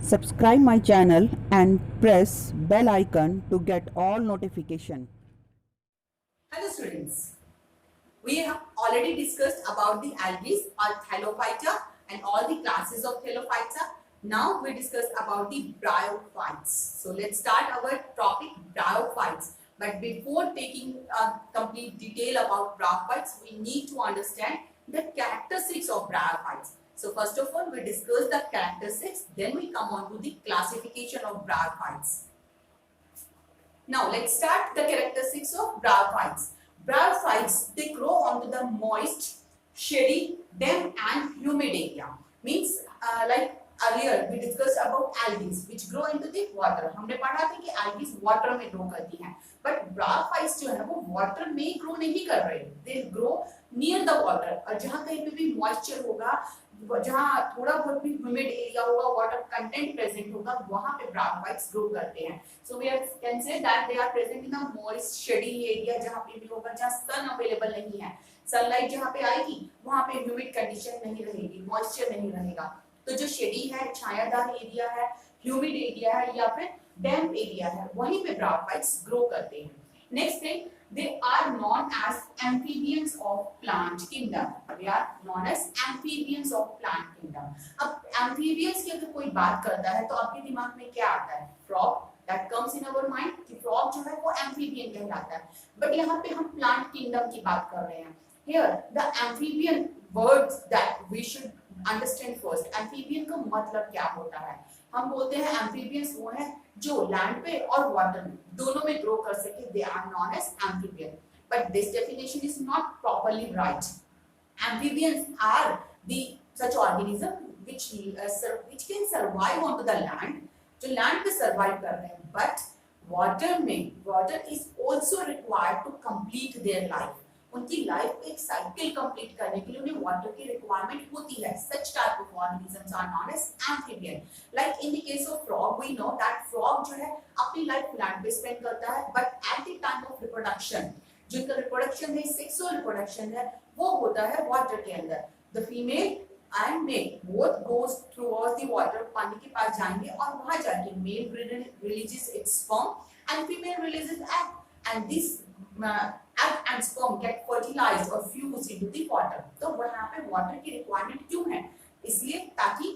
Subscribe my channel and press bell icon to get all notification. Hello students, we have already discussed about the algae or Thallophyta and all the classes of Thallophyta. Now we discuss about the bryophytes. So let's start our topic bryophytes. But before taking a complete detail about bryophytes, we need to understand the characteristics of bryophytes. So first of all, we discuss the characteristics, then we come on to the classification of bryophytes. Now let's start the characteristics of bryophytes. Bryophytes, they grow onto the moist, shady, damp and humid area. Means like earlier we discussed about algae which grow into the water. हमने पढ़ा था कि algae water में grow करती हैं. But bryophytes जो है वो water में grow नहीं कर रहे. They grow near the water. और जहाँ कहीं पे भी moisture होगा, जहाँ थोड़ा बहुत भी ह्यूमिड एरिया होगा, वाटर कंटेंट प्रेजेंट होगा, वहां पे ब्रायोफाइट्स ग्रो करते हैं. So we can say that they are present in the moist shady area, जहाँ पे भी होगा जहाँ सन अवेलेबल नहीं है. सनलाइट जहाँ पे आएगी वहां पे ह्यूमिड कंडीशन नहीं रहेगी, मॉइस्चर नहीं रहेगा. तो जो शेडी है, छायादार एरिया है, ह्यूमिड एरिया है या फिर डैम्प एरिया है, वहीं पे ब्रायोफाइट्स ग्रो करते हैं. Next thing, they are known as amphibians of plant kingdom. They are known as amphibians of plant kingdom. अब amphibians की अगर कोई बात करता है तो आपके दिमाग में क्या आता है? Frog. That comes in our mind कि frog जो है वो amphibian कहलाता है. But यहाँ पे हम plant kingdom की बात कर रहे हैं. Here the amphibian words that we should understand first. Amphibian का मतलब क्या होता है? हम बोलते हैं एम्फीबियंस वो हैं जो लैंड पे और वाटर में दोनों में ग्रो कर सके. They are known as amphibian. But this definition is not properly right. Amphibians are the such organism which can survive onto the land, जो लैंड पे सर्वाइव कर रहे हैं, बट वाटर में water is also required to complete their life. उनकी life को एक cycle complete करने के लिए उन्हें वाटर की रिक्वायरमेंट होती है. Such type of organisms are known as amphibian. Like in the case of frog, we know that frog जो है अपनी लाइफ लैंड पे स्पेंड करता है, but at the time of reproduction, जिनका रिप्रोडक्शन है, सेक्सुअल रिप्रोडक्शन है, वो होता है वाटर के अंदर. The female and male both goes throughout the water. पानी के पास जाएंगे और वहां जाके male releases its sperm and female releases egg, and this egg and sperm get fertilized or fused into the water. तो वहाँ पे वाटर की रिक्वायरमेंट क्यों है? इसलिए ताकि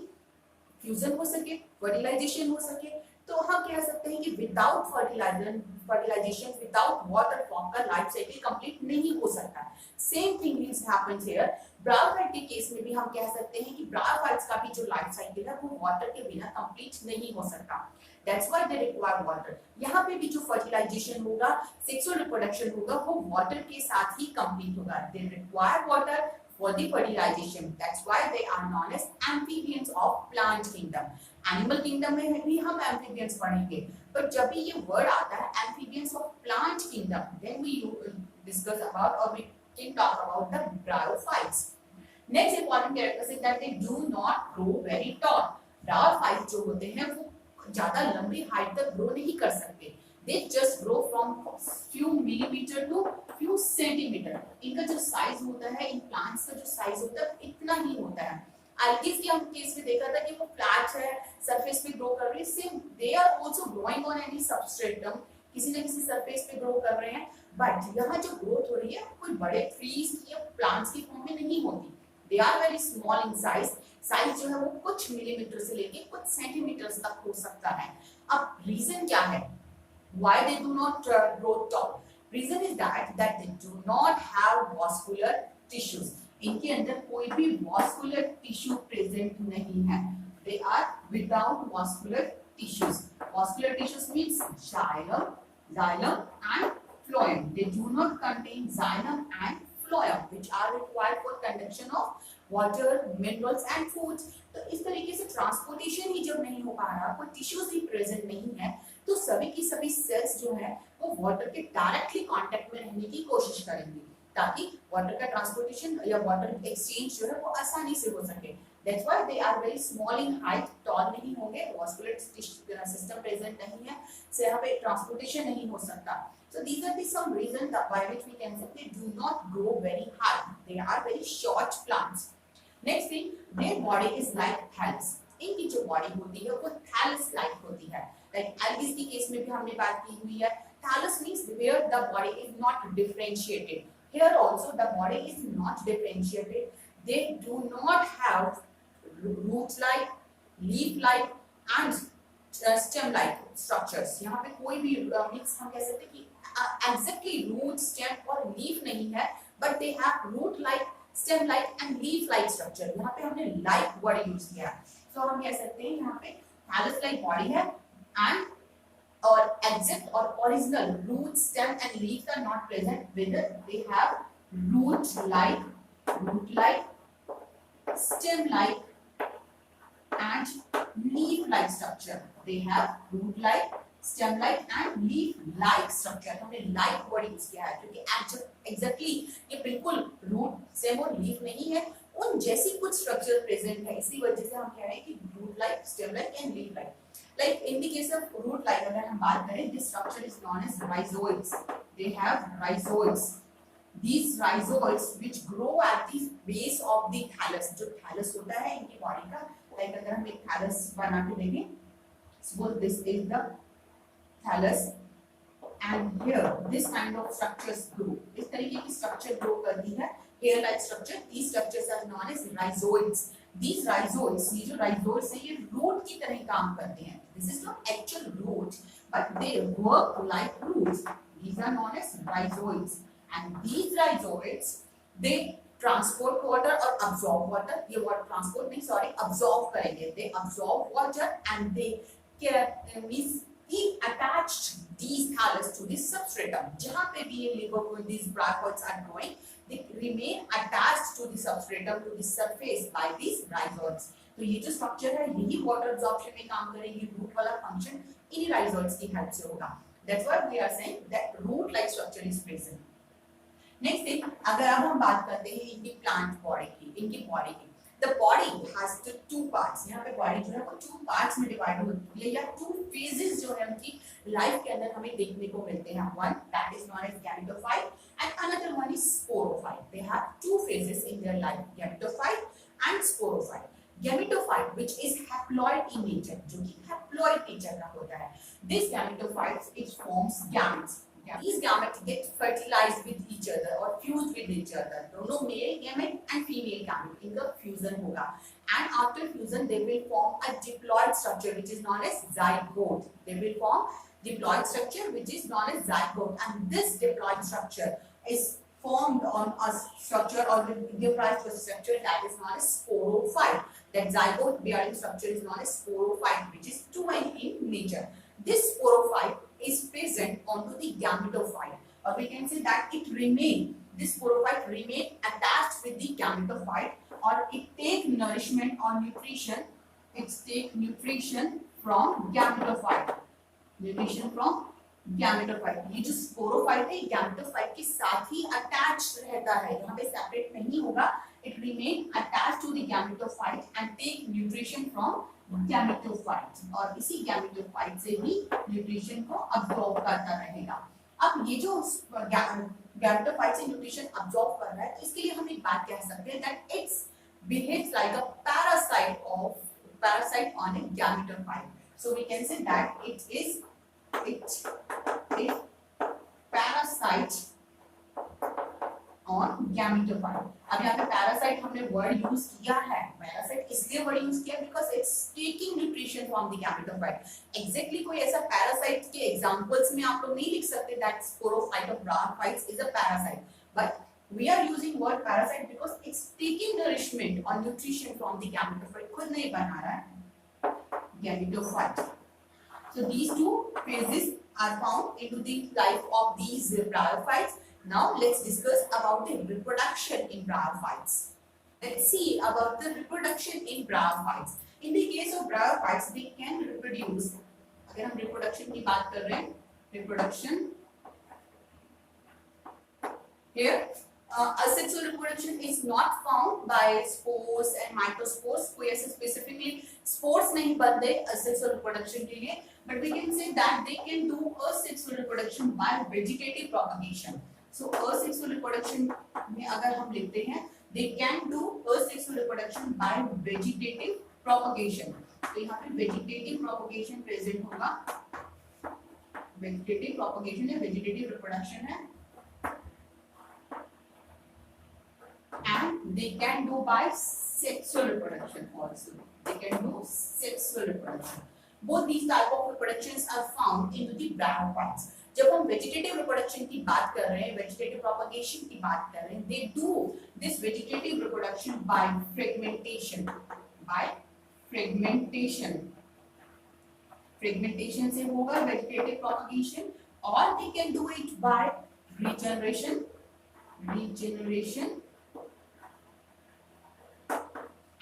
फ्यूजन हो सके, फर्टिलाइजेशन हो सके. तो हम कह सकते हैं कि without fertilization, without water form का लाइफ साइकिल कंप्लीट नहीं हो सकता. Same thing is happens here. Bryophyte के केस में भी हम कह सकते हैं कि ब्रायोफाइट्स का भी जो लाइफ साइकिल है वो वाटर के बिना कंप्लीट नहीं हो सकता. That's why they require water. यहाँ पे भी जो फर्टिलाइजेशन होगा, सेक्सुअल रिप्रोडक्शन होगा, वो वाटर के साथ ही कंप्लीट होगा. They require water for the fertilization. That's why they are known as amphibians of plant kingdom. Animal kingdom में भी हम amphibians पढ़ेंगे, but जब भी ये word आता है amphibians of plant kingdom, then we discuss about or we can talk about the bryophytes. Next important characteristic that they do not grow very tall. Bryophytes जो होते हैं वो ज्यादा लंबी हाइट तक ग्रो नहीं कर सकते. They just grow from few millimetre to few centimetre. इनका जो साइज होता है, इन प्लांट्स का जो साइज होता है इतना ही होता है. एल्गीज के हम केस में देखा था कि वो फ्लैट है, सरफेस पे ग्रो कर रही है. Same they are also growing on any substratum, किसी न किसी सरफेस पे ग्रो कर रहे हैं. बट यहाँ जो ग्रोथ हो रही है कोई बड़े ट्रीज या प्लांट्स की फॉर्म में नहीं होती. They are very small in size. Size जो है वो कुछ मिलीमीटर से लेके कुछ सेंटीमीटर तक हो सकता है. अब रीजन क्या है why they do not grow tall? Reason is that they do not have vascular tissues. इनके अंदर कोई भी vascular tissue present नहीं है. They are without vascular tissues. Vascular tissues means xylem and phloem. They do not contain xylem and phloem which are required for conduction of water, minerals and foods. तो इस तरीके से transportation ही जब नहीं हो पा रहा, कोई टिश्यूज ही प्रेजेंट नहीं है, तो सभी की सभी सेल्स जो है वो वाटर के डायरेक्टली कांटेक्ट में रहने की कोशिश करेंगी ताकि वाटर का ट्रांसपोर्टेशन या वाटर एक्सचेंज जो है वो आसानी से हो सके. That's why they are very small in height, tall नहीं होंगे, vascular system present नहीं है, so यहाँ पे ट्रांसपोर्टेशन नहीं हो सकता. So these are the some reasons by which we can say they do not grow very high. They are very short plants. Next thing, their body is like thallus. इनकी जो body होती है वो thallus like होती है। Like algae की case में भी हमने बात की हुई है, thallus means where the body is not differentiated. Here also the body is not differentiated. They do not have root-like, leaf-like and stem-like structures. यहाँ पे कोई भी mix हम कह सकते हैं कि exactly root, stem और leaf नहीं है, but they have root-like, stem-like and leaf-like structure. यहाँ पे हमने like word use किया है, so हम कह सकते हैं यहाँ पे thallus-like body है and or exact or original root, stem and leaves are not present. Whether they have root-like, stem-like and leaf-like structure. They have root-like, stem-like and leaf-like structure. हमने like word use किया है क्योंकि exactly ये बिल्कुल root, stem और leaf नहीं है, उन जैसी कुछ structure present है, इसी वजह से हम कह रहे हैं कि root-like, stem-like and leaf-like. Like in the case of root-like, अगर हम बात करें, this structure is known as rhizoids. They have rhizoids. These rhizoids which grow at the base of the thallus. जो thallus होता है इनकी बॉडी का, like अगर हम एक thallus बना के देखें, suppose this is the thallus, and here this kind of structures grow. इस तरीके की structure grow करती है, hair-like structure. These structures are known as rhizoids. These rhizoids, ये जो rhizoids हैं, ये root की तरह काम करते हैं. This is not actual root, but they work like roots. These are known as rhizoids, and these rhizoids they transport water or absorb water. ये word transport नहीं, sorry, absorb करेंगे. They absorb water and they means he attached these thallus to the substratum. जहाँ पे भी ये liver these bracteoles are growing, they remain attached to the substratum, to the surface by these rhizoids. तो ये जो structure है यही water absorption में काम करेगी, root वाला function इन्हीं rhizoids की help से होगा. That's why we are saying that root-like structure is present. Next thing, अगर अब हम बात करते हैं इनकी plant body की, इनकी body की, the body has two parts. यहाँ पे body जो है वो two parts में divide होती है या two phases जो है उनकी life के अंदर हमें देखने को मिलते हैं. One that is known as gametophyte and another one is sporophyte. They have two phases in their life, gametophyte and sporophyte. Gametophyte which is haploid in nature, जो कि haploid nature का होता है. This gametophyte it forms gametes. These gametes get fertilized with each other or fused with each other. दोनों male gamete and female gamete इनका fusion होगा. And after fusion they will form a diploid structure which is known as zygote. They will form diploid structure which is known as zygote, and this diploid structure is formed on a structure or give rise to a structure that is known as sporophyte. That zygote bearing structure is known as sporophyte, which is two-end in nature. This sporophyte is present onto the gametophyte, or we can say that this sporophyte remain attached with the gametophyte, or it take nourishment or nutrition. It take nutrition from gametophyte. Nutrition from gametophyte. ये जो sporophyte है gametophyte के साथ ही attached रहता है, यहाँ पे separate नहीं होगा. It remain attached to the gametophyte and take nutrition from gametophyte, और इसी gametophyte से ही nutrition को absorb करता रहेगा. अब ये जो gametophyte से nutrition absorb कर रहा है, तो इसके लिए हम एक बात कह सकते हैं that it behaves like a parasite on a gametophyte. So we can say that it is parasite on gametophyte. अब यहाँ पे parasite हमने word use किया है. Parasite इसलिए word use किया because it's taking nutrition from the gametophyte. Exactly कोई ऐसा parasite के examples में आप लोग नहीं लिख सकते that sporophyte or bryophytes is a parasite. But we are using word parasite because it's taking nourishment or nutrition from the gametophyte. खुद नहीं बना रहा है gametophyte. So these two phases are found into the life of these bryophytes. Now let's discuss about the reproduction in bryophytes. Let's see about the reproduction in bryophytes. In the case of bryophytes, they can reproduce. अगर हम reproduction की बात कर रहे हैं, reproduction here, asexual reproduction is not found by spores and microspores. कोई ऐसे specifically spores नहीं बनते asexual reproduction के लिए, but we can say that they can do asexual reproduction by vegetative propagation. So asexual reproduction में अगर हम लिखते हैं, they can do asexual reproduction by vegetative propagation. तो यहाँ पे वेजिटेटिव प्रोपगेशन प्रेजेंट होगा, वेजिटेटिव प्रोपगेशन या वेजिटेटिव रिप्रोडक्शन है, and they can do by sexual reproduction also. They can do sexual reproduction. Both these type of reproductions are found into the bryophytes. जब हम vegetative reproduction की बात कर रहे हैं, वेजिटेटिव प्रोपगेशन की बात कर रहे हैं, they do this vegetative reproduction by fragmentation. Fragmentation से होगा vegetative propagation, or they can do it by regeneration.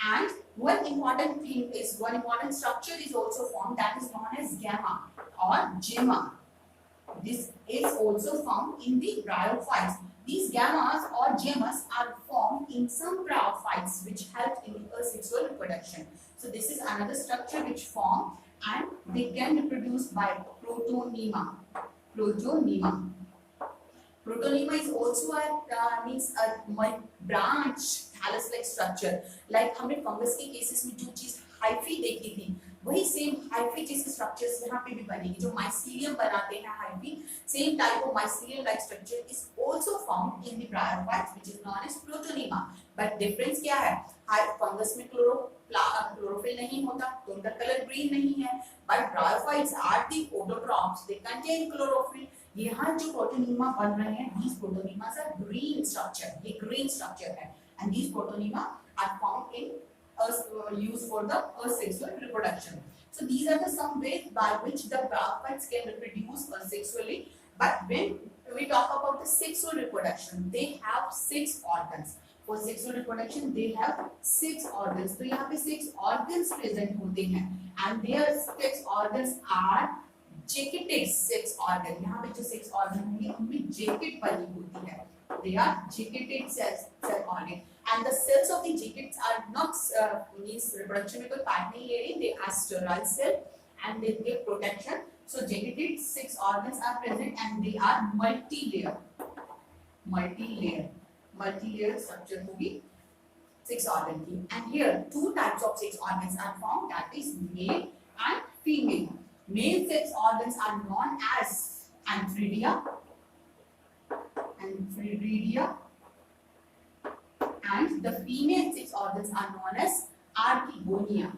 And one important structure is also formed, that is known as gamma or gemma. This is also found in the bryophytes. These gammas or gemmas are formed in some bryophytes which help in asexual reproduction. So this is another structure which form and they can reproduce by protonema. Protonema is also a branch thallus-like structure. Like हमने fungus के cases में जो चीज hyphae देखी थी, वही same hyphae जैसे structures यहाँ पे भी बनेगी. जो माइसीलियम बनाते हैं hyphae, same type of mycelium like structure is also found in the bryophytes which is known as protonema. But difference क्या है? फंगस में क्लोरोफिल नहीं होता, तो उनका कलर ग्रीन नहीं है. But bryophytes are the autotrophs, they contain chlorophyll. यहाँ जो प्रोटोनीमा बन रहे हैं, these protonema are green structure, ये green structure है, and these protonema are found in used for the asexual reproduction. So these are the some ways by which the bryophytes can reproduce asexually. But when we talk about the sexual reproduction, they have 6 organs. For sexual reproduction, they have 6 organs. तो यहाँ पे 6 organs present होते हैं, and their 6 organs are jacketed 6 organ. यहाँ पे जो 6 organ होंगे उनमें jacket बनी होती है. They are jacketed cell organ. And the cells of the jackets are not means reproduction में कोई part नहीं ले रही. They are sterile cell and they give protection. So jacketed 6 organs are present and they are multi-layer. Multi-layer structure होगी 6 organ की. And here 2 types of 6 organs are found, that is male and female. Male 6 organs are known as antheridia, and the female 6 organs are known as archegonia.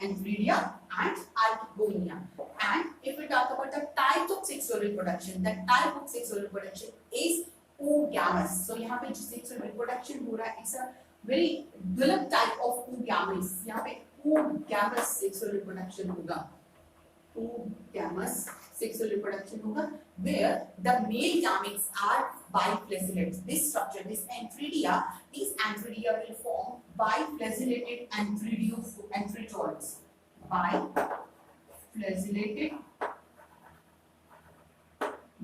Antheridia and archegonia. And if we talk about the types of sexual reproduction, the type of sexual reproduction is oogamous. So यहाँ पे जो sexual reproduction हो रहा है, it's a very developed type of oogamous. यहाँ पे oogamous sexual reproduction होगा. Oogamous sexual reproduction होगा, where the male gametes are biflagellates. This structure, this antheridia, these antheridia will form biflagellated antheridoles.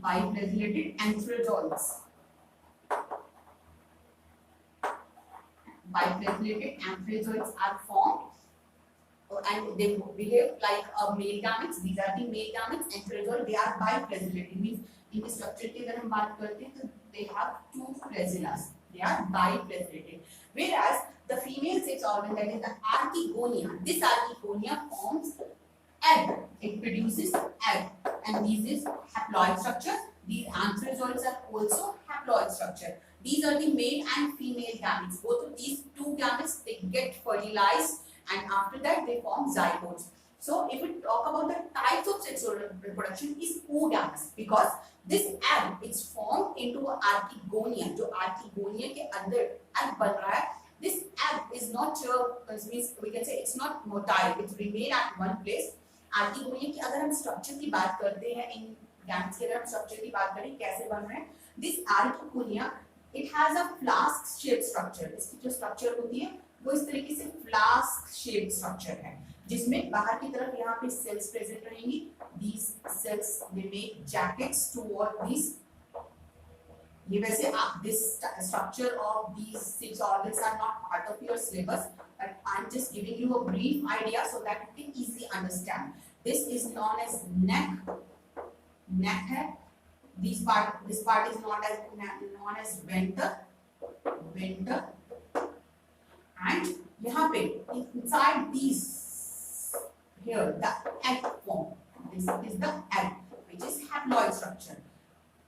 Biflagellated antheridoles. Biflagellated antheridoles are formed and they behave like male gametes. These are the male gametes. Antheridole, they are biflagellated. Means in the structure की अगर हम बात करते हैं तो they have 2 flagellas. They are biflagellated. Whereas the female 6 organ, that is the archegonia, this archegonia forms egg. It produces egg, and this is haploid structure. These antheridoles are also haploid structure. These are the male and female gametes. Both of these 2 gametes, they get fertilized, and after that they form zygotes. So if we talk about the types of sexual reproduction is oogamous, because this egg is formed into archegonia. जो archegonia के अंदर egg बन रहा है, this egg is not means we can say it's not motile, it remain at one place. archegonia की अगर हम structure की बात करते हैं, इन gametes के अगर हम structure की बात करें कैसे बन रहे हैं, this archegonia it has a flask shaped structure. इसकी जो structure होती है वो इस तरीके से flask shaped structure है, जिसमें बाहर की तरफ यहाँ पे cells present रहेंगी. These cells they make jackets toward these. ये वैसे this structure of these 6 organs are not part of your syllabus, but I'm just giving you a brief idea so that you can easily understand. This is known as neck है. This part is known as venter, यहाँ पे inside these here the egg form. This is the egg which is haploid structure.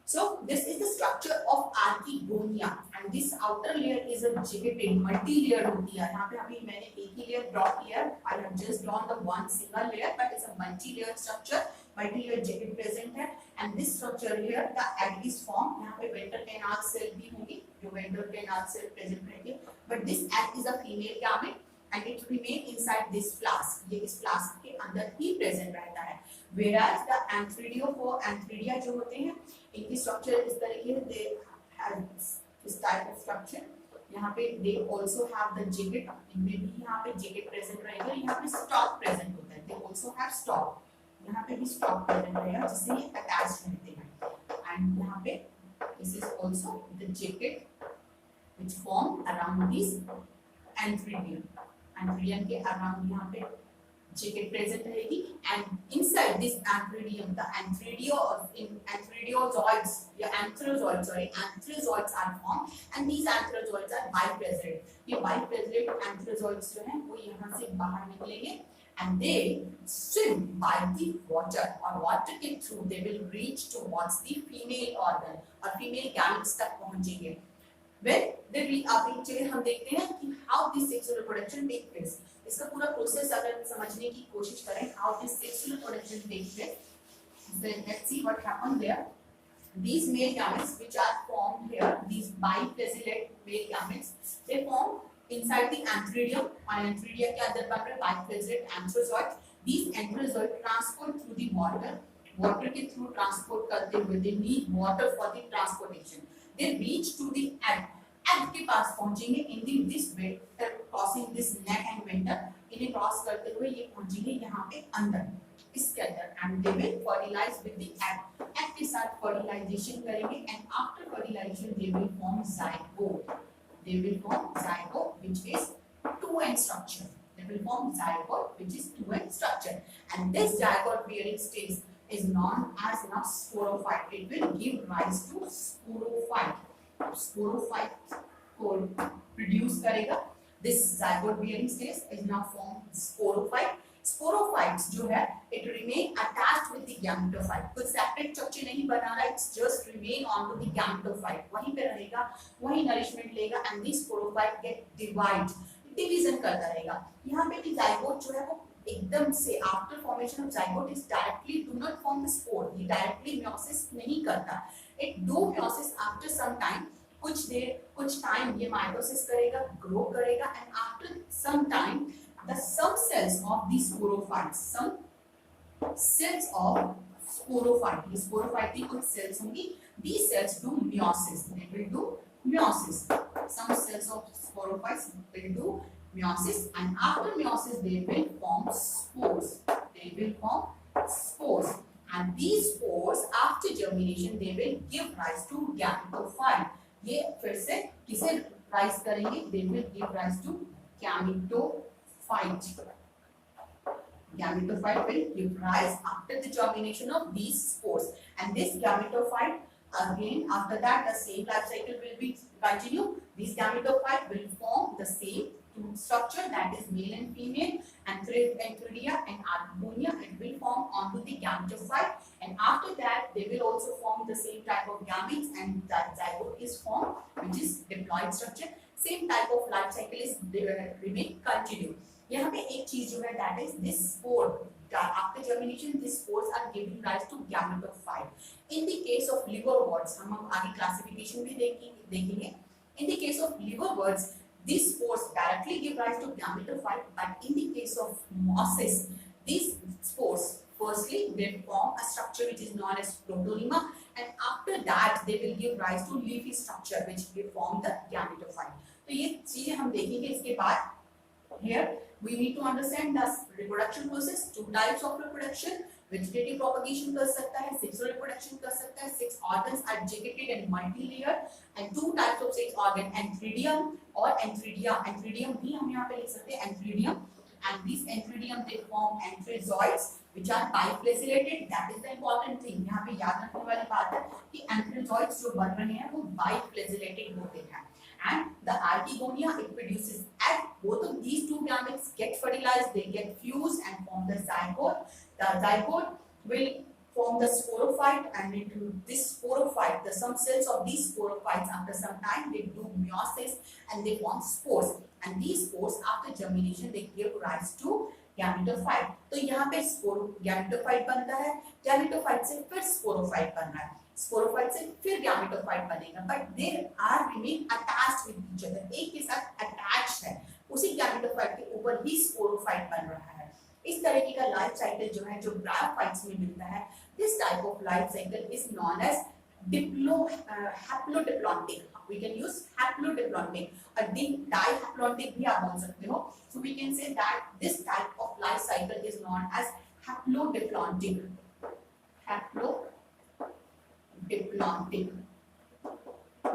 So this is the structure of archegonia and this outer layer is a jacketed multi-layered होती है. यहाँ पे अभी मैंने एक ही layer draw किया. I have just drawn the one single layer, but it's a multi-layered structure. Multi-layered jacket present है and this structure here the egg is formed. यहाँ पे ventral canal cell भी होंगी जो ventral canal cell present रहेंगे. But this egg is a female gamete and it remain inside this flask. ये इस flask के अंदर ही present रहता है. Whereas the antheridia जो होते हैं इनकी स्ट्रक्चर इस तरीके से they have this type of structure. यहाँ पे they also have the jacket. इनमें भी यहाँ पे jacket present रहेगा. यहाँ पे stalk present होता है. They also have stalk. यहाँ पे भी stalk present रहेगा जिससे ये attached रहते हैं. And यहाँ पे this is also the jacket which form around this antheridium. Antheridium के around यहाँ पे jacket present रहेगी and inside this antheridium the antheridozoids are formed and these antheridozoids are bipresent. ये bipresent antheridozoids जो हैं वो यहाँ से बाहर निकलेंगे and they swim by the water or water के through they will reach towards the female organ और female gametes तक पहुंचेंगे. When they reach अभी हम देखते हैं कि how this sexual reproduction take place. इसका पूरा प्रोसेस अगर समझने की कोशिश करें how this sexual reproduction takes place, then let's see what happened there. These male gametes which are formed here, these bifacillate male gametes, they form inside the antheridium और antheridia के अंदर बन रहे bifacillate anthrozoids. These anthrozoids transport through the water के through transport करते हुए they need water for the transportation. They reach to the egg के पास पहुंचेंगे in this way crossing this neck and venter. इन्हें क्रॉस करते हुए ये पहुंचेंगे यहाँ पे अंदर इसके अंदर and they will fertilize with the egg के साथ fertilization करेंगे and after fertilization they will form zygote. They will form zygote which is two-end structure. They will form zygote which is two-end structure and this zygote bearing stage is known as now sporophyte. It will give rise to sporophyte. Sporophyte को produce करेगा. This zygote bearing stage is now formed sporophyte. Sporophytes जो है it remain attached with the gametophyte. कुछ separate structure नहीं बना रहा. It's just remain onto the gametophyte. वहीं पे रहेगा, वहीं nourishment लेगा and this sporophyte get divide. Division करता रहेगा. यहाँ पे भी zygote जो है वो एकदम से after formation of zygote is directly do not form the spore. ये डायरेक्टली मियोसिस नहीं करता. It do meiosis after some time. कुछ देर कुछ टाइम ये माइटोसिस करेगा, ग्रो करेगा and after some time the some cells of the sporophytes, some cells of sporophyte, ये स्पोरोफाइट की कुछ सेल्स होंगी. these cells do meiosis. They will do meiosis. Some cells of sporophytes will do meiosis and after meiosis they will form spores. They will form spores and these spores after germination they will give rise to gametophyte. ये फिर से किसे rise करेंगे? They will give rise to gametophyte. Gametophyte will give rise after the germination of these spores and this gametophyte again after that the same life cycle will be continue. These gametophyte will form the same structure that is male and female antheridia and archegonia. It will form onto the gametophyte and after that they will also form the same type of gametes and that zygote is formed which is diploid structure. Same type of life cycle is remain continue. यहाँ पे एक चीज जो है that is this spore. After germination these spores are giving rise to gametophyte. In the case of liverworts हम आगे classification भी देखेंगे. In the case of liverworts these spores directly give rise to gametophyte but in the case of mosses these spores firstly they form a structure which is known as protonema and after that they will give rise to leafy structure which will form the gametophyte. तो ये चीजें हम देखेंगे इसके बाद. Here we need to understand the reproduction process. Two types of reproduction. Vegetative propagation कर सकता है, sexual reproduction कर सकता है. Sex organs are jacketed and multi-layered and two types of sex organ antheridium और antheridia. Antheridium भी हम यहाँ पे लिख सकते हैं antheridium and these antheridium they form antherizoids which are biflagellated. That is the important thing. यहाँ पे याद रखने वाली बात है कि antherizoids जो बन रहे हैं वो biflagellated होते हैं. And the archegonia it produces egg. Both of these two fertilized, they get fused and form the zygote. The zygote will form the sporophyte, and into this sporophyte, some cells of these sporophytes after some time they do meiosis and they form spores, and these spores after germination they give rise to gametophyte. तो यहाँ पे gametophyte बनता है, gametophyte से फिर sporophyte बनना है, sporophyte से फिर गैमेटोफाइट बनेगा, but they are remain attached with each other, एक के साथ अटैच्ड है, उसी गैमेटोफाइट के ऊपर ही स्पोरोफाइट बन रहा है. इस तरीके का लाइफ साइकिल जो है जो ब्रायोफाइट्स में मिलता है, this type of life cycle is known as haplodiploidic. We can use haplodiploidic or dihaploidic भी आप बोल सकते हो. So we can say that this type of life cycle is known as haplodiploidic. Haplodiploidic.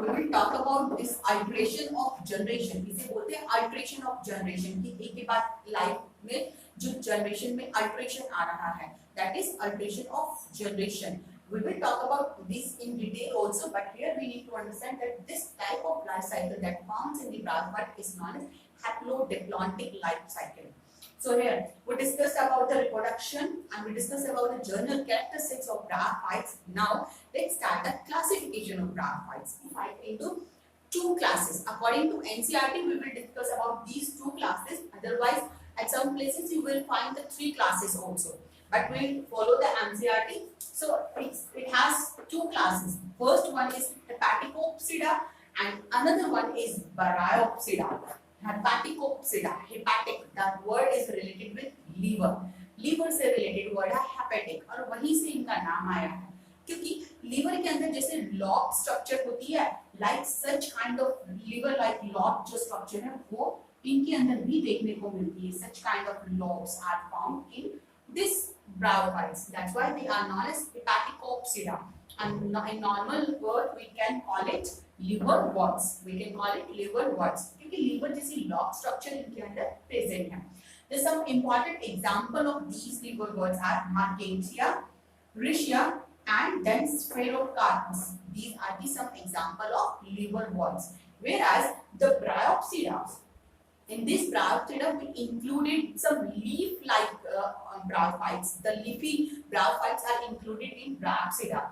We will talk about this iteration of generation. इसे बोलते हैं iteration of generation कि एक के बाद लाइफ में जो जनरेशन में iteration आ रहा है, that is iteration of generation. We will talk about this in detail also, but here we need to understand that this type of life cycle that forms in the bryophyte is known as haplodiploidic life cycle. So here we discussed about the reproduction and we discussed about the general characteristics of bryophytes. Now let's start the classification of bryophytes. Divided into two classes. According to NCERT, we will discuss about these two classes. Otherwise, at some places you will find the three classes also. But we will follow the NCERT. So it has two classes. First one is Hepaticopsida and another one is Bryopsida. Hepaticopsida, hepatic, that word is related with liver. Liver से related word है hepatic और वहीं से इनका नाम आया है, क्योंकि liver के अंदर जैसे log structure होती है, like such kind of liver like log जो structure है वो इनके अंदर भी देखने को मिलती है. Such kind of logs are found in this bryophytes. That's why they are known as Hepaticopsida. And in normal word we can call it liverworts. We can call it liverworts क्योंकि liver जैसी log structure इनके अंदर present है. There's some important example of these liverworts are Margantia, Riccia, and then Spherocarpus. These are the some example of liverworts. Whereas the Bryopsida, in this Bryopsida we included some leaf-like bryophytes. The leafy bryophytes are included in Bryopsida.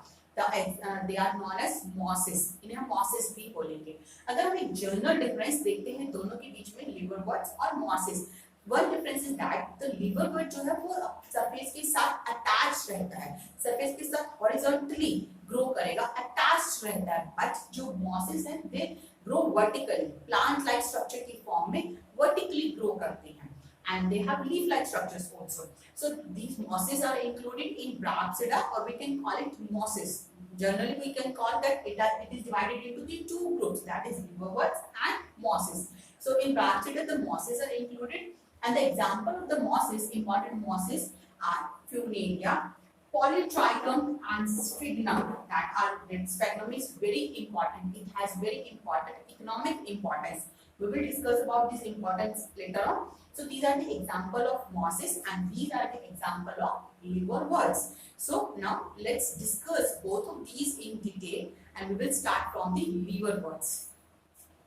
They are known as mosses. इन्हें हम mosses भी बोलेंगे. अगर हम एक general difference देखते हैं दोनों के बीच में liverworts और mosses, one difference is that the liverwort जो है वो सरफेस के साथ attached रहता है, सरफेस के साथ horizontally grow करेगा, attached रहता है. But जो mosses हैं they grow vertically, plant like structure की form में vertically grow करते हैं, and they have leaf like structures also. So these mosses are included in Bryopsida, or we can call it mosses. Generally we can call that it is divided into the two groups, that is liverworts and mosses. So in Bryopsida the mosses are included, and the example of the mosses, important mosses are Funaria, Polytrichum and Sphagnum. That sphagnum is very important. It has very important economic importance. We will discuss about this importance later on. So these are the example of mosses and these are the example of liverworts. So now let's discuss both of these in detail and we will start from the liverworts.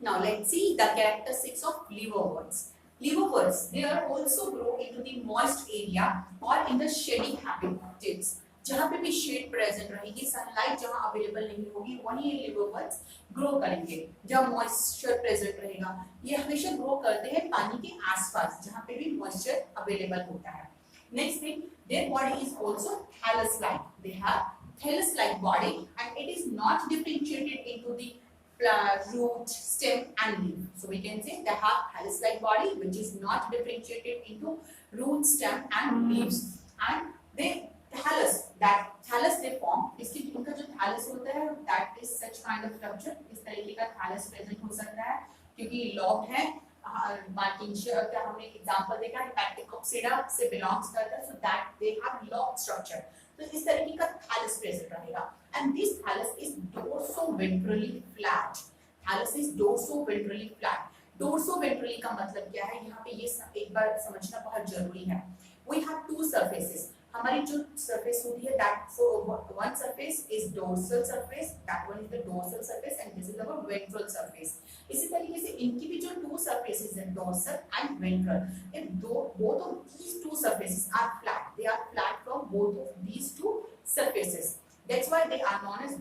Now let's see the characteristics of liverworts. Liverworts, they are also grow into the moist area or in the shady habitats. जहाँ पे भी shade present रहेगी, sunlight जहाँ available नहीं होगी वहीं ये लिवर्वर्ट्स grow करेंगे. जब मॉइस्चर प्रेजेंट रहेगा ये हमेशा ग्रो करते हैं पानी के आसपास जहाँ पे भी मॉइस्चर अवेलेबल होता है. Next thing, their body is also thallus like. They have thallus like body and it is not differentiated into the root, stem and leaf. So we can say they have thallus-like body which is not differentiated into root, stem and leaves. And they thallus, that thallus they form. इसकी इनका जो thallus होता है that is such kind of structure. इस तरीके का thallus present हो सकता है क्योंकि locked है. Margantia का हमने एग्जांपल देखा Hepaticopsida से belongs करता है, so that they have locked structure. तो इस तरीके का thallus present रहेगा. And this thallus is dorsoventrally flat. Thallus is dorsoventrally flat. Dorsoventrally का मतलब क्या है? यहाँ पे ये एक बार समझना बहुत जरूरी है. We have two surfaces. हमारी जो सरफेस होती है that so one surface is dorsal surface, that one is the dorsal surface and this is our ventral surface. इसी तरीके से इनकी भी जो टू सरफेसेस है डोर्सल एंड वेंट्रल, इफ दो both of these two surfaces are flat, they are flat from both of these two surfaces, that's why they are known as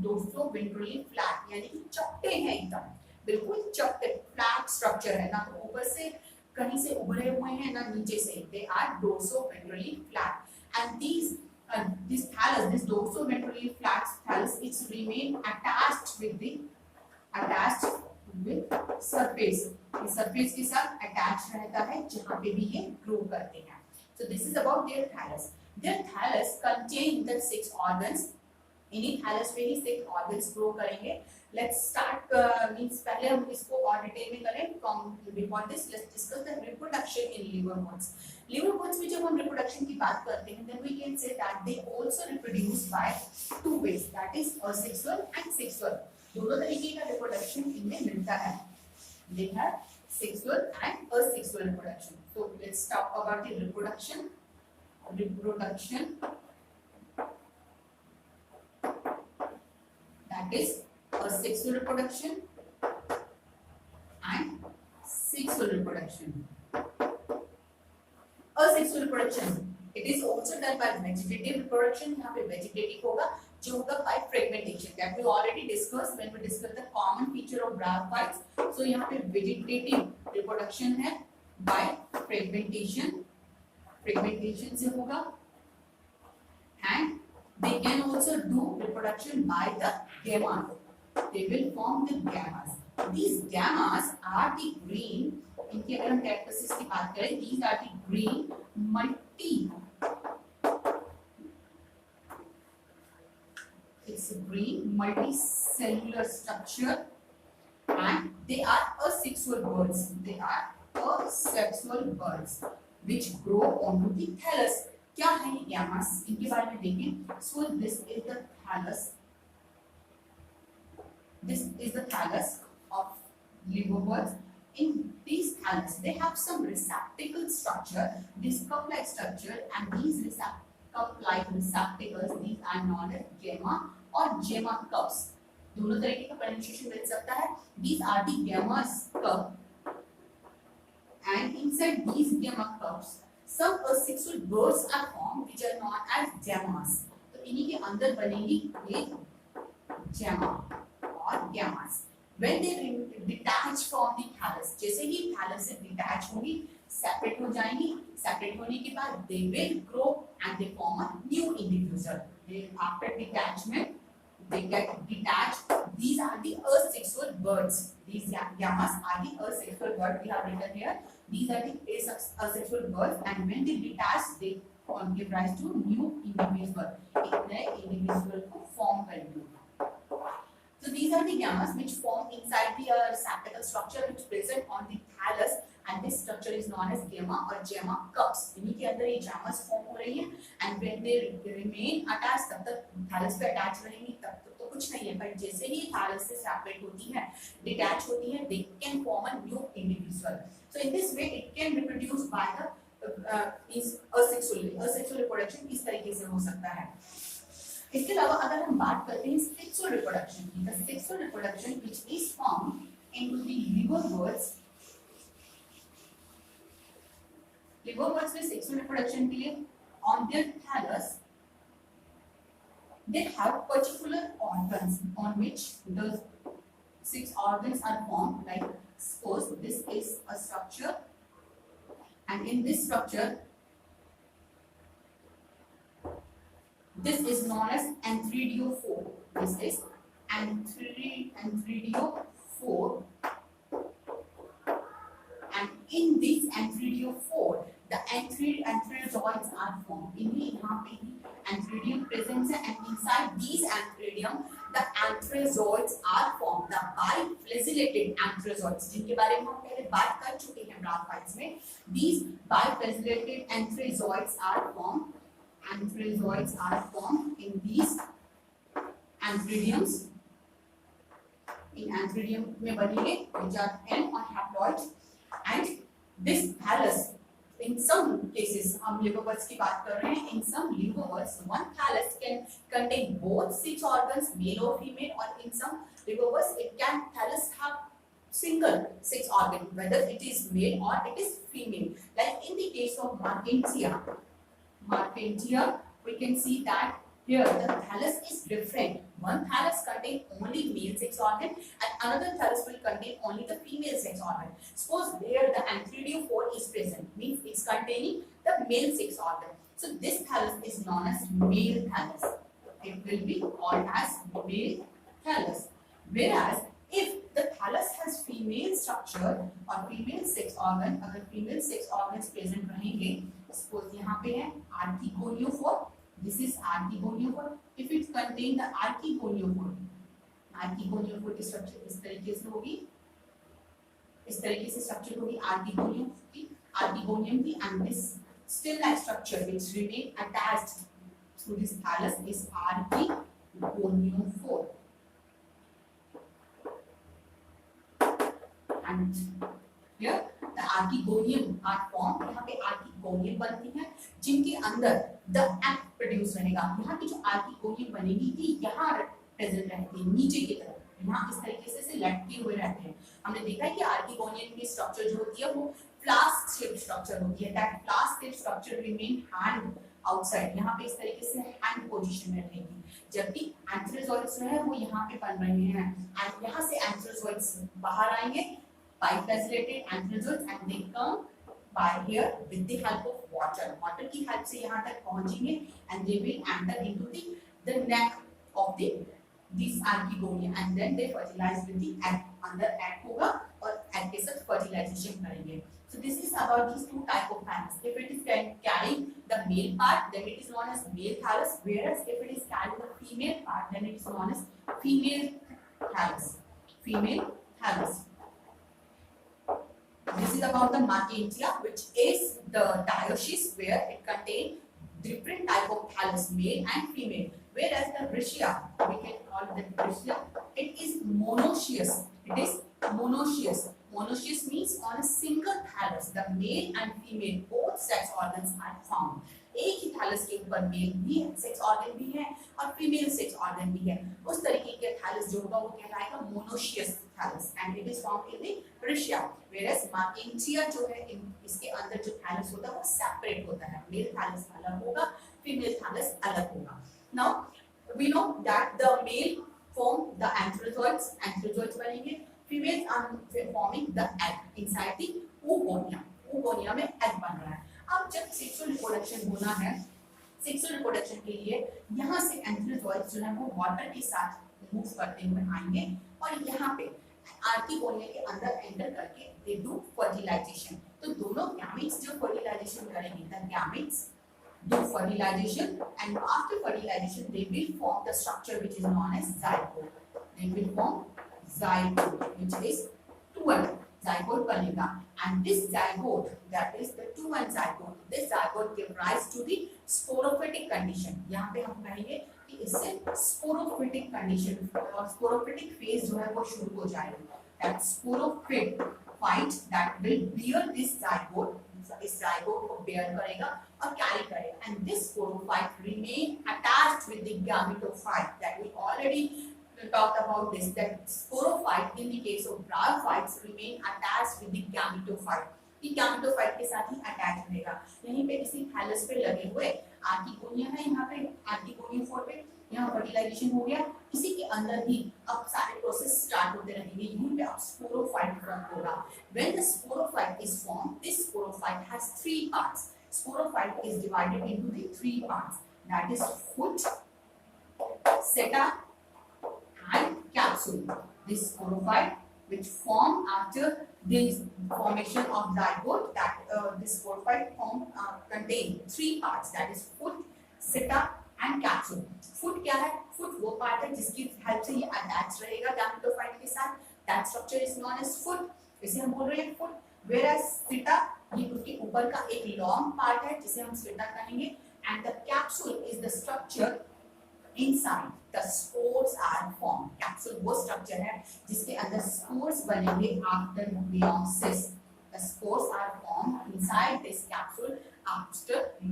dorsoventrally flat, यानी कि चपटे हैं एकदम, बिल्कुल चपटे, फ्लैट स्ट्रक्चर है, ना तो ऊपर से कहीं से उभरे हुए हैं ना नीचे से, they are dorsoventrally flat and this thallus, this dorsoventrally flat thallus, it's remain attached with surface, इस surface के साथ attached रहता है जहाँ पे भी ये grow करते हैं। So this is about their thallus. Their thallus contain the 6 organs, इन्हीं thallus में ही 6 organs grow करेंगे। Let's start means पहले हम इसको और डिटेल में करें। From before this, let's discuss the reproduction in liverworts. Liverworts में जब हम reproduction की बात करते हैं, then we can say that they also reproduce by 2 ways, that is asexual and sexual. दोनों तरीके का reproduction इनमें मिलता है। They have sexual and asexual reproduction. So let's talk about the reproduction. That is asexual reproduction and sexual reproduction. Asexual reproduction, it is also done by vegetative reproduction. यहाँ पे vegetative होगा जो होगा by fragmentation, that we already discussed when we discussed the common feature of bryophytes. So यहाँ पे vegetative reproduction है by fragmentation से होगा, and they can also do reproduction by the gamma. They will form the gammas. These gammas are the green, इनकी अगर हम characteristics की बात करें, these are the green multicellular structure and they are asexual birds. They are asexual birds which grow onto the thallus. क्या है ये gammas? इनके बारे में देखें। So this is the thallus. This is the thallus of liverworts. In these thallus, they have some receptacle structure, this cup-like structure, and these cup-like receptacles, these are known as gamma or gemma cups. दोनों तरीके का pronunciation मिल सकता है। These are the gammas cup, and inside these gamma cups, some asexual birds are formed which are known as gemmas. तो इन्हीं के अंदर बनेगी ये gemma और gammas. When they detach from the thallus, जैसे ही thallus से detach होंगी, separate हो जाएंगी, separate होने के बाद they will grow and they form a new individual. After detachment, they get detached. These are the asexual birds. These gammas are the asexual birds we have written here. These are the asexual birds, and when they detach, they give rise to new individual. एक नए individual को form करेंगे. So these are the gammas which form inside the receptacle structure which present on the thallus, and this structure is known as gamma or gemma cups. इन्हीं के अंदर ये gammas form हो रही हैं, and when they remain attached, तब तक thallus पे attach रहेंगी, तब तक तो कुछ नहीं है, पर जैसे ही thallus से separate होती हैं, detach होती हैं, they can form a new individual. So in this way it can be reproduced by the asexual reproduction इस तरीके से हो सकता है। इसके अलावा अगर हम बात करते हैं sexual reproduction की, the sexual reproduction which is found into the liverworts में sexual reproduction के लिए on their thallus they have particular organs on which the 6 organs are formed. Like suppose this is a structure, and in this structure this is known as anthridiophore. This is anthridiophore, and in this anthridiophore the anthridoids are formed. इन्हीं यहाँ पे ही anthridium presents है, and inside these anthridium the anthrazoids are formed. The biflagellated anthrazoids, जिनके बारे में हम पहले बात कर चुके हैं bryophytes में. These biflagellated anthrazoids are formed. Anthrazoids are formed in these anthridiums. In anthridium में बनेंगे which are N or haploids, and this thallus in some cases हम liverworts की बात कर रहे हैं, in some liverworts one thallus can contain both 6 organs male or female, or in some liverworts it can thallus have single 6 organ whether it is male or it is female. Like in the case of Marpantia we can see that here the thallus is different. One thallus contain only male sex organ and another thallus will contain only the female sex organ. Suppose there the antheridium is present, means it's containing the male sex organ. So this thallus is known as male thallus. It will be called as male thallus. Whereas if the thallus has female structure or female sex organ, अगर female sex organs present रहेंगे, suppose यहाँ पे है archegoniophore. This is archegoniophore. If it contain the archegoniophore की structure इस तरीके से होगी, इस तरीके से structure होगी archegonium की, and this still-like structure which remain attached to this thallus is archegoniophore. And here the archegonium are formed. यहाँ पे archegonium बनती है जिनके अंदर the egg produce रहेगा. यहाँ की जो archegonium बनेगी ये यहाँ present रहती है नीचे की तरफ, यहाँ इस तरीके से लटके हुए रहते हैं. हमने देखा है कि archegonium की structure जो होती है वो flask shaped structure होती है. That flask shaped structure remain hand outside. यहाँ पे इस तरीके से hand position में रहेगी, जबकि antherozoids जो है वो यहाँ पे बन रहे हैं and यहाँ से antherozoids बाहर आएंगे by flagellated antherozoids and they come by here with the help of water. Water की help से यहाँ तक पहुँचेंगे and they will enter into the neck of this archegonia and then they fertilize with the egg. अंदर egg होगा और egg के साथ fertilization करेंगे. So this is about these two type of thallus. If it is carrying the male part, then it is known as male thallus. Whereas if it is carrying the female part, then it is known as female thallus. Female thallus. This is about the Marpantia, which is the dioecious where it contains different type of thallus, male and female. Whereas the Riccia, we can call it Riccia, it is monoecious. It is monoecious. Monoecious means on a single thallus, the male and female both sex organs are found. एक ही thallus के ऊपर mail भी sex organ भी है और female sex organ भी है. उस तरीके के thallus जो होगा वो कहलाएगा monoecious thallus and it is found in the Riccia. Whereas Marpantia जो है इसके अंदर जो thallus होता है वो separate होता है. Male thallus अलग होगा, female thallus अलग होगा. Now we know that the male form the antherozoids. Antherozoids बनेंगे. Females are forming the egg inside the oogonia. Oogonia में egg बन रहा है. अब जब सेक्सुअल रिप्रोडक्शन होना है, सेक्सुअल रिप्रोडक्शन के लिए यहाँ से एंथेरोजोइड्स जो है वो वाटर के साथ मूव करते हुए आएंगे और यहाँ पे आर्किगोनिया के अंदर एंटर करके दे डू फर्टिलाइजेशन. तो दोनों गैमेट्स जो फर्टिलाइजेशन करेंगे, the gametes do fertilization and after fertilization they will form the structure which is known as zygote. They will form zygote which is two-end zygote बनेगा and this zygote, that is the two-end zygote, this zygote give rise to the sporophytic condition. यहाँ पे हम कहेंगे कि इससे sporophytic condition और sporophytic phase जो है वो शुरू हो जाएगा. That sporophyte that will bear this zygote, इस zygote को bear करेगा और carry करेगा and this sporophyte remain attached with the gametophyte. That we already talked about this, that sporophyte in the case of bryophytes remain attached with the gametophyte. ये gametophyte के साथ ही attached रहेगा. यहीं पे इसी thallus पे लगे हुए आर्किगोनिया है, यहाँ पे आर्किगोनियोफोर पे यहाँ फर्टिलाइजेशन हो गया. इसी के अंदर ही अब सारे प्रोसेस स्टार्ट होते रहेंगे. यहीं पे अब स्पोरोफाइट फॉर्म होगा. When the sporophyte is formed, this sporophyte has three parts. Sporophyte is divided into the three parts. That is foot, seta, and capsule. This sporophyte, which form after this formation of zygote, that this sporophyte form contain three parts. That is foot, seta, and capsule. Foot क्या है? Foot वो part है जिसकी help से ये attach रहेगा gametophyte के साथ. That structure is known as foot. इसे हम बोल रहे हैं foot. Whereas seta ये उसके ऊपर का एक long part है जिसे हम seta कहेंगे. And the capsule is the structure inside the spores are formed. Capsule वो structure है जिसके अंदर spores बनेंगे after meiosis. The spores are formed inside this capsule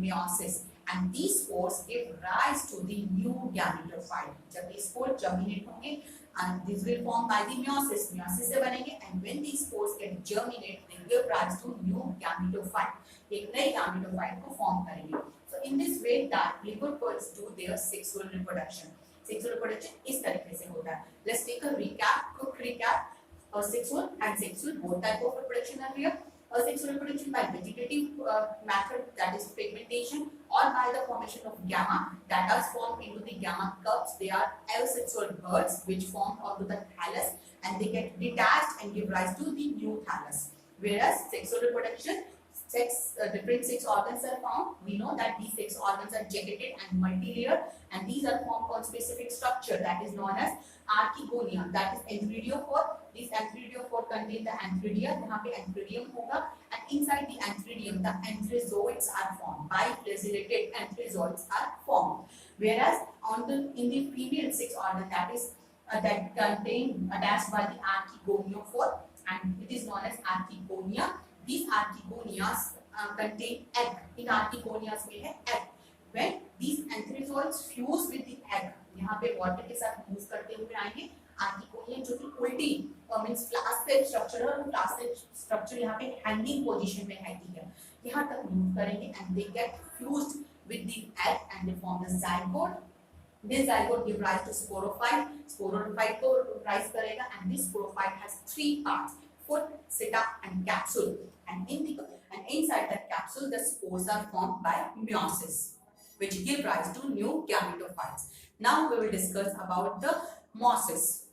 meiosis, and these spores give rise to the new gametophyte. जब ये spores germinate होंगे and this will form by the meiosis. Meiosis से बनेंगे, and when these spores get germinate, they give rise to new gametophyte. एक नए gametophyte को form करेंगे. So in this way, that liquid birds do their sexual reproduction. Sexual reproduction इस तरीके से होता है. Let's take a recap, quick recap. Sexual and sexual, both type of reproduction are here. Sexual reproduction by vegetative method, that is fragmentation, or by the formation of gamma, that are formed into the gamma cups. They are asexual birds which form onto the thallus, and they get detached and give rise to the new thallus. Whereas sexual reproduction, different sex organs are found. We know that these sex organs are jacketed and multi-layered, and these are formed on specific structure that is known as archegonia. That is antheridiopore. This antheridiopore contain the antheridia. यहाँ पे antheridium होगा, and inside the antheridium the anthrazoids are formed. Biflagellated anthrazoids are formed. Whereas in the female sex organ, that is that contain attached by the archegoniophore, and it is known as archegonia. These archegonias contain egg. In archegonias में है egg. When these anthrazoids fuse with the egg, यहाँ पे water के साथ move करते हुए आएंगे. आर्किकोनिया जो कि उल्टी मींस फ्लास्क टाइप स्ट्रक्चर है, और फ्लास्क टाइप स्ट्रक्चर यहाँ पे हैंगिंग पोजीशन में है, ठीक है. यहाँ तक मूव करेंगे and they get fused with the egg and they form the zygote. This zygote give rise to sporophyte. Sporophyte को rise करेगा, and this sporophyte has three parts: foot, seta, and capsule. And inside that capsule, the spores are formed by meiosis, which give rise to new gametophytes. Now we will discuss about the mosses.